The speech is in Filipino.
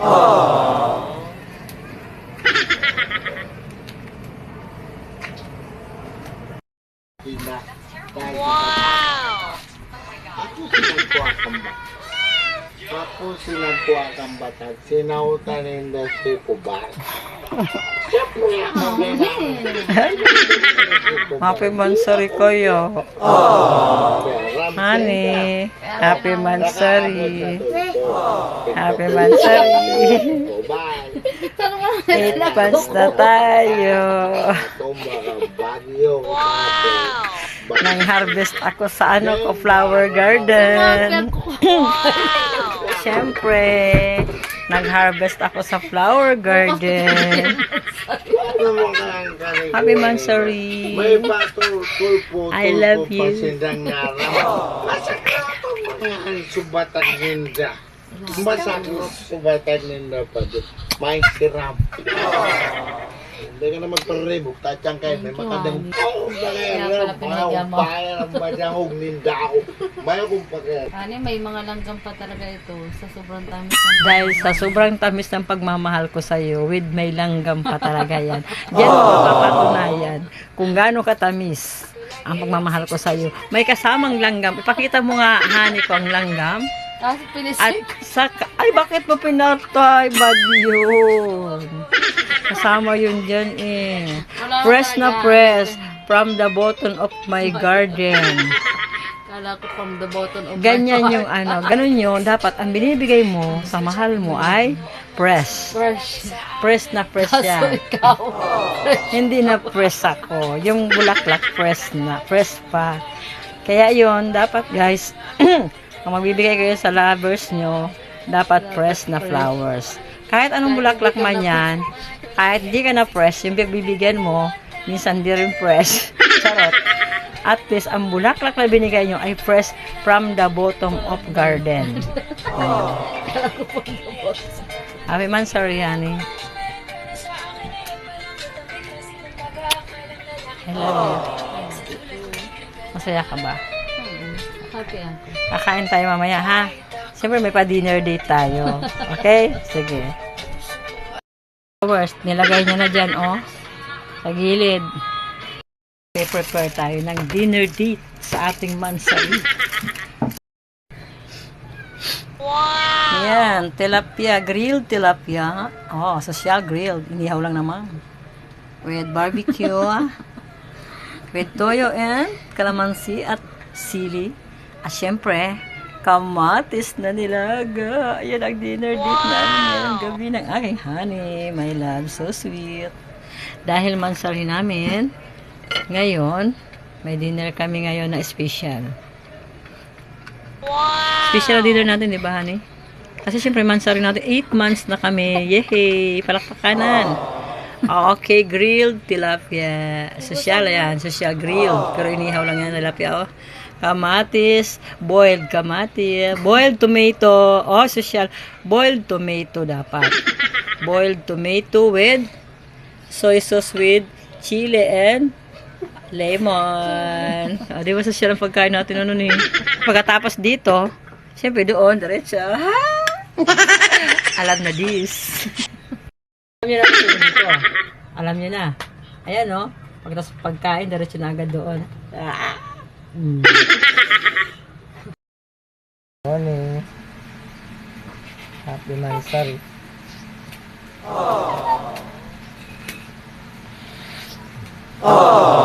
Wow! Ako silang kuwakang batag, sinautan industry po ba? Happy Mansari kayo. Honey, Happy Mansari. Happy Mansari. 8 months na tayo. Wow! Nang-harvest ako sa ko, flower garden. Siyempre, nag-harvest ako sa flower garden. Happy Mansari. I love you. Subatan ninja. Masakit subatan ninja pa doon. May siram. Hindi ka na magparebok. Tatyang kayo. May makadang. Bayan ang madyahog ninja ako. May akong pagkaya. May mga langgam pa talaga ito sa sobrang tamis. Dahil sa sobrang tamis ng pagmamahal ko sa iyo, with may langgam pa talaga yan. Diyan ko papatunayan kung gaano katamis ang pagmamahal ko sa iyo. May kasamang langgam. Ipakita mo nga, honey, ko ang langgam. Kasi pinisip. At ay, bakit mo pinatay? Bad yun. Kasama yun dyan eh. Press na press from the bottom of my garden. Kala ko from the bottom of Ganyan yung ganun yun. Dapat ang binibigay mo sa mahal mo ay press. fresh. Press na press Kaso yan. ikaw. Hindi na press ako. Yung bulaklak press na. Press pa. Kaya yun, dapat guys, kung magbibigay kayo sa lovers nyo, dapat press na flowers. Kahit anong bulaklak man yan, kahit di ka na press, yung bibigyan mo, minsan di rin press. Charot. At least, ang bulaklak na binigay nyo ay press from the bottom of garden. Happy Mansari, honey. I love you. Masaya ka ba? Happy ako. Kakain tayo mamaya, ha? Siyempre, may pa-dinner date tayo. Okay? Sige. First, nilagay niya na dyan, oh. Sa gilid. Prepare tayo ng dinner date sa ating Mansari. Wow! Yan, tilapia, grilled tilapia. Oh, social grilled. Inihaw lang naman. With barbecue, with toyo and calamansi at sili. At syempre, kamatis na nilaga. Ayan ang dinner date namin ngayong gabi ng aking honey. My love, so sweet. Dahil Mansari namin, ngayon, may dinner kami ngayon na special. Wow! Special dinner natin, di ba, honey? Kasi syempre, Mansari natin, 8 months na kami. Yehey! Palakpakanan. Okay, grilled tilapia. Social yan, social grilled. Pero inihaw lang yan, tilapia, oh. Kamatis, boiled kamatis, boiled tomato, oh, social, boiled tomato dapat. Boiled tomato with soy sauce with chili and lemon. Di ba social ang pagkain natin ano ni? Pagkatapos dito, siyempre doon, diretso. Alam na this. Alam niyo na dito. Alam niyo na. Ayan, no? Pagkatapos pagkain, diretso na agad doon. Morning. Happy Mansari. Oh.